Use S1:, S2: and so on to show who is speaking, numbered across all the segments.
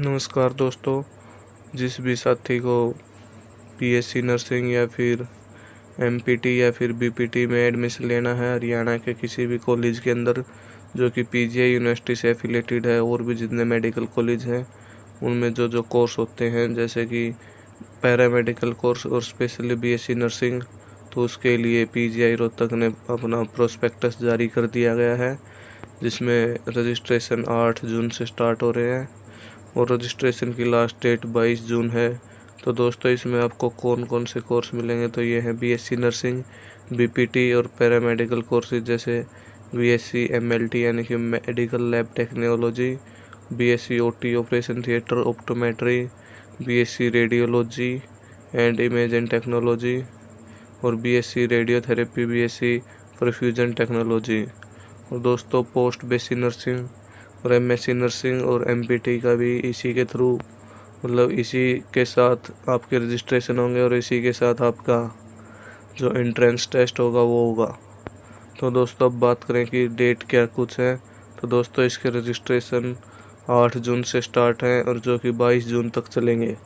S1: नमस्कार दोस्तों। जिस भी साथी को बीएससी नर्सिंग या फिर एमपीटी या फिर बीपीटी में एडमिशन लेना है हरियाणा के किसी भी कॉलेज के अंदर जो कि पीजीआई यूनिवर्सिटी से एफिलेटेड है, और भी जितने मेडिकल कॉलेज हैं उनमें जो जो कोर्स होते हैं जैसे कि पैरामेडिकल कोर्स और स्पेशली बीएससी नर्सिंग, तो उसके लिए पीजीआई रोहतक ने अपना प्रोस्पेक्टस जारी कर दिया गया है, जिसमें रजिस्ट्रेशन 8 जून से स्टार्ट हो रहे हैं और रजिस्ट्रेशन की लास्ट डेट 22 जून है। तो दोस्तों, इसमें आपको कौन कौन से कोर्स मिलेंगे, तो ये है बीएससी नर्सिंग, बीपीटी और पैरामेडिकल कोर्सेज जैसे बीएससी एमएलटी यानी कि medical lab technology, BSc OT operation theatre optometry, BSc radiology and imaging technology और BSc radiotherapy, BSc perfusion technology. और दोस्तों, पोस्ट बेसिक नर्सिंग और एमएससी नर्सिंग और एमपीटी का भी इसी के थ्रू, मतलब इसी के साथ आपके रजिस्ट्रेशन होंगे और इसी के साथ आपका जो एंट्रेंस टेस्ट होगा वो होगा। तो दोस्तों, अब बात करें कि डेट क्या कुछ है, तो दोस्तों इसके रजिस्ट्रेशन 8 जून से स्टार्ट हैं और जो कि 22 जून तक चलेंगे।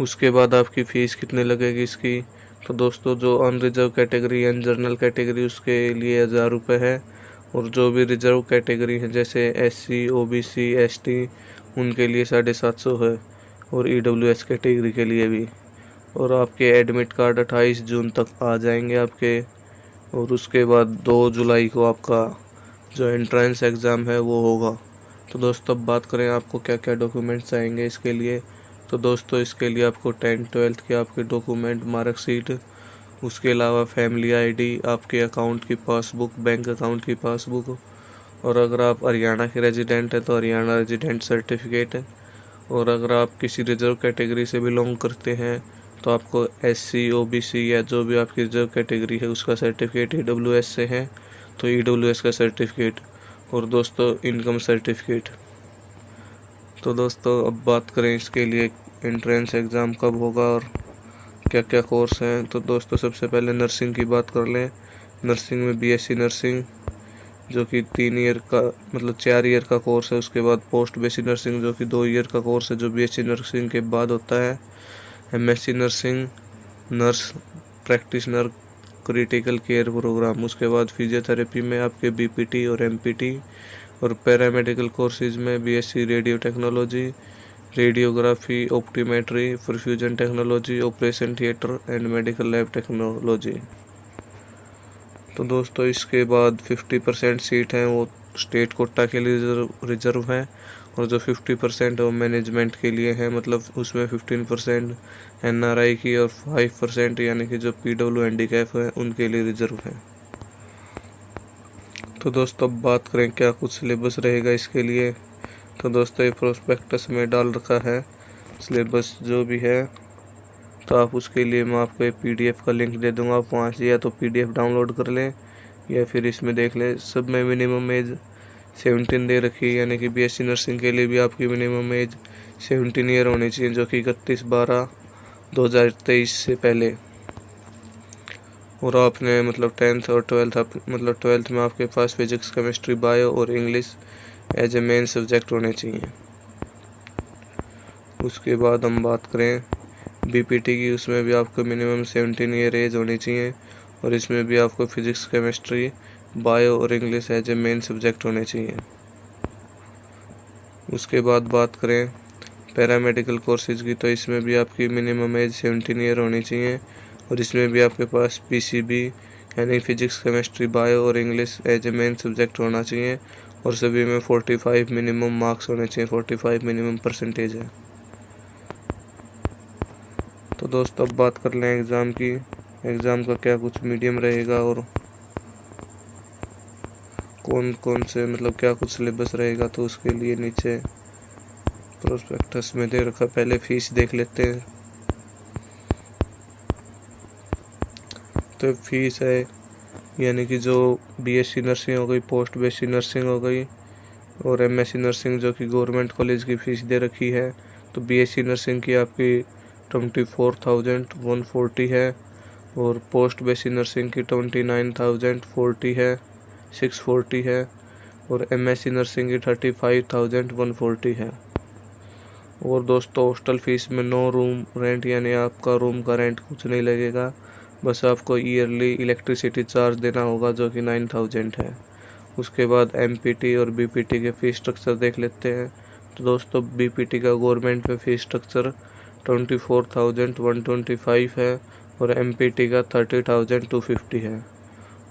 S1: उसके बाद आपकी फ़ीस कितने लगेगी इसकी, तो दोस्तों जो unreserve category and general category उसके लिए 1000 रुपये है, और जो भी रिजर्व कैटेगरी है जैसे एससी, ओबीसी, एसटी उनके लिए 750 है, और ईडब्ल्यूएस कैटेगरी के लिए भी। और आपके एडमिट कार्ड 28 जून तक आ जाएंगे आपके, और उसके बाद 2 जुलाई को आपका जो एंट्रेंस एग्ज़ाम है वो होगा। तो दोस्तों, अब बात करें आपको क्या क्या डॉक्यूमेंट्स आएंगे इसके लिए, तो दोस्तों इसके लिए आपको 10th-12th के आपके डॉक्यूमेंट, मार्कशीट, उसके अलावा फैमिली आईडी, आपके अकाउंट की पासबुक, बैंक अकाउंट की पासबुक, और अगर आप हरियाणा के रेजिडेंट हैं तो हरियाणा रेजिडेंट सर्टिफिकेट, और अगर आप किसी रिजर्व कैटेगरी से बिलोंग करते हैं तो आपको एससी, ओबीसी या जो भी आपकी रिजर्व कैटेगरी है उसका सर्टिफिकेट, ईडब्ल्यूएस से है तो ईडब्ल्यूएस का सर्टिफिकेट, और दोस्तों इनकम सर्टिफिकेट। तो दोस्तों, अब बात करें इसके लिए एंट्रेंस एग्ज़ाम कब होगा और क्या क्या कोर्स हैं, तो दोस्तों सबसे पहले नर्सिंग की बात कर लें। नर्सिंग में बीएससी नर्सिंग जो कि 3 ईयर का, मतलब 4 ईयर का कोर्स है। उसके बाद पोस्ट बेसिक नर्सिंग जो कि 2 ईयर का कोर्स है जो बीएससी नर्सिंग के बाद होता है। MSc nursing, nurse practitioner critical care program. उसके बाद फिजियोथेरेपी में आपके बीपीटी और एमपीटी, और पैरामेडिकल कोर्सेज में BSc radio technology, radiography, optometry, perfusion technology, operation theatre and medical lab technology. तो दोस्तों इसके बाद 50% सीट हैं वो स्टेट कोटा के लिए रिजर्व हैं, और जो 50% है वो मैनेजमेंट के लिए है, मतलब उसमें 15% एनआरआई की और 5% यानी कि जो पीडब्ल्यू हैंडीकैप है उनके लिए रिजर्व है। तो दोस्तों अब बात करें क्या कुछ सिलेबस रहेगा इसके लिए, तो दोस्तों ये प्रोस्पेक्टस में डाल रखा है सिलेबस जो भी है, तो आप उसके लिए मैं आपको एक पीडीएफ का लिंक दे दूंगा, आप वहाँ से या तो पीडीएफ डाउनलोड कर लें या फिर इसमें देख लें। सब में मिनिमम एज 17 दे रखी है, यानी कि बीएससी नर्सिंग के लिए भी आपकी मिनिमम एज 17 ईयर होनी चाहिए, जो कि 31/12/2023 से पहले। और आपने मतलब 10th और 12th में आपके पास फिजिक्स, केमिस्ट्री, बायो और English as a main subject होने चाहिए। उसके बाद हम बात करें बीपीटी की, उसमें भी आपको मिनिमम 17 ईयर एज होनी चाहिए, और इसमें भी आपको फिजिक्स, केमिस्ट्री, बायो और English as a main subject होने चाहिए। उसके बाद बात करें पैरामेडिकल कोर्सेज की, तो इसमें भी आपकी मिनिमम एज 17 ईयर होनी चाहिए, और इसमें भी आपके पास पीसीबी यानी फिजिक्स, केमिस्ट्री, बायो और English as a main subject होना चाहिए, और सभी में 45 मिनिमम मार्क्स होने चाहिए, 45 मिनिमम परसेंटेज है। तो दोस्तों अब बात कर लें एग्ज़ाम की। एग्ज़ाम का क्या कुछ मीडियम रहेगा और कौन कौन से, मतलब क्या कुछ सिलेबस रहेगा, तो उसके लिए नीचे प्रोस्पेक्टस में दे रखा। पहले फीस देख लेते हैं। तो फीस है, यानी कि जो बीएससी नर्सिंग हो गई, पोस्ट बेसिक नर्सिंग हो गई और एमएससी नर्सिंग जो कि गवर्नमेंट कॉलेज की फ़ीस दे रखी है, तो बीएससी नर्सिंग की आपकी 24,140 है, और पोस्ट बेसिक नर्सिंग की 29,040 है, 640 है, और एमएससी नर्सिंग की 35,140 है। और दोस्तों हॉस्टल फीस में नो रूम रेंट, यानी आपका रूम का रेंट कुछ नहीं लगेगा, बस आपको ईयरली इलेक्ट्रिसिटी चार्ज देना होगा जो कि 9000 है। उसके बाद एमपीटी और बीपीटी के फ़ीस स्ट्रक्चर देख लेते हैं। तो दोस्तों बीपीटी का गवर्नमेंट में फ़ीस स्ट्रक्चर 24,125 है और एमपीटी का 30,250 है।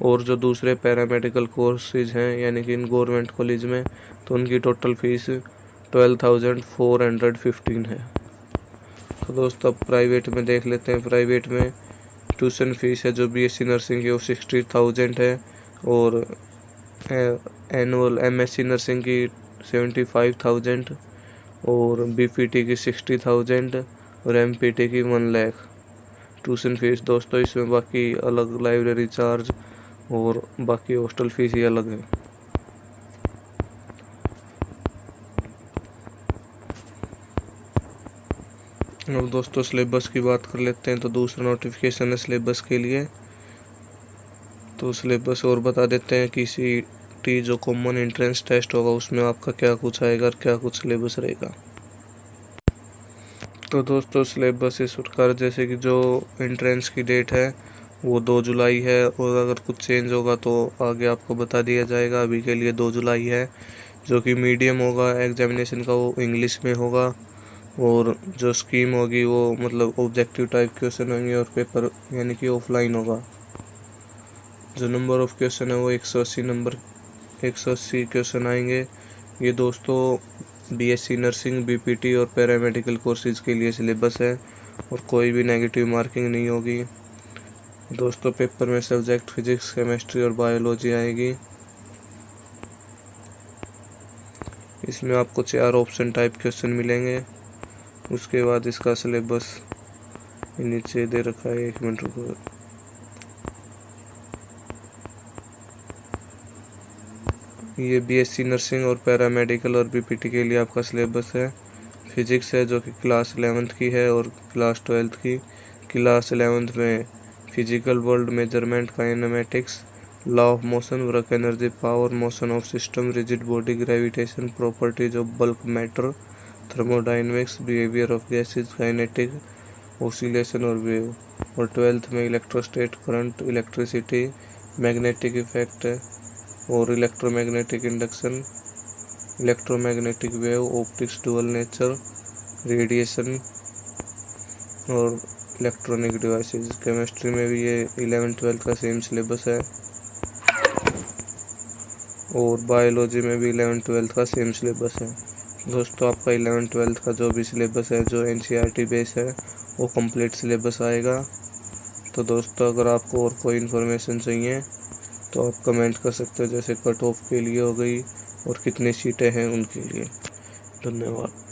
S1: और जो दूसरे पैरामेडिकल कोर्सेज हैं यानी कि इन गवर्नमेंट कॉलेज में, तो उनकी टोटल फीस 12,415 है। तो दोस्तों अब प्राइवेट में देख लेते हैं। प्राइवेट में ट्यूशन फीस है जो बीएससी नर्सिंग की वो 60,000 है और एनुअल एमएससी नर्सिंग की 75,000 और बीपीटी की 60,000 और एमपीटी की 1 लाख ट्यूशन फीस दोस्तों। इसमें बाकी अलग लाइब्रेरी चार्ज और बाकी हॉस्टल फीस ही अलग है। अब दोस्तों सिलेबस की बात कर लेते हैं। तो दूसरा नोटिफिकेशन है सिलेबस के लिए। तो सिलेबस और बता देते हैं कि सीटी जो कॉमन एंट्रेंस टेस्ट होगा उसमें आपका क्या कुछ आएगा और क्या कुछ सिलेबस रहेगा। तो दोस्तों सिलेबस इस प्रकार, जैसे कि जो एंट्रेंस की डेट है वो 2 जुलाई है और अगर कुछ चेंज होगा तो आगे आपको बता दिया जाएगा। अभी के लिए 2 जुलाई है। जो कि मीडियम होगा एग्जामिनेशन का वो इंग्लिश में होगा और जो स्कीम होगी वो मतलब ऑब्जेक्टिव टाइप क्वेश्चन होंगे और पेपर यानी कि ऑफलाइन होगा। जो नंबर ऑफ क्वेश्चन है वो 180 क्वेश्चन आएंगे। ये दोस्तों बीएससी नर्सिंग, बीपीटी और पैरामेडिकल कोर्सेज के लिए सिलेबस है और कोई भी नेगेटिव मार्किंग नहीं होगी। दोस्तों पेपर में सब्जेक्ट फिजिक्स, केमिस्ट्री और बायोलॉजी आएगी। इसमें आपको 4 ऑप्शन टाइप क्वेश्चन मिलेंगे। उसके बाद इसका सिलेबस नीचे दे रखा है, 1 मिनट रुको। ये बीएससी नर्सिंग और पैरामेडिकल और बीपीटी के लिए आपका सिलेबस है। फिजिक्स है जो कि क्लास 11th की है और क्लास 12th की। क्लास 11th में physical world, measurement, kinematics, law of motion, work energy, power, motion of system, rigid body, gravitation, properties of bulk matter, thermodynamics, behaviour of gases, kinetic, oscillation और wave. और 12th में इलेक्ट्रोस्टैट, current, electricity, magnetic effect और electromagnetic induction, electromagnetic wave, optics, dual nature, radiation और electronic devices. Chemistry में भी ये 11th-12th का same syllabus है और बायोलॉजी में भी 11th-12th का सेम सिलेबस है। दोस्तों आपका 11th-12th का जो भी सिलेबस है, जो एनसीईआरटी बेस है, वो कंप्लीट सिलेबस आएगा। तो दोस्तों अगर आपको और कोई इन्फॉर्मेशन चाहिए तो आप कमेंट कर सकते हो, जैसे कट ऑफ के लिए हो गई और कितनी सीटें हैं उनके लिए। धन्यवाद।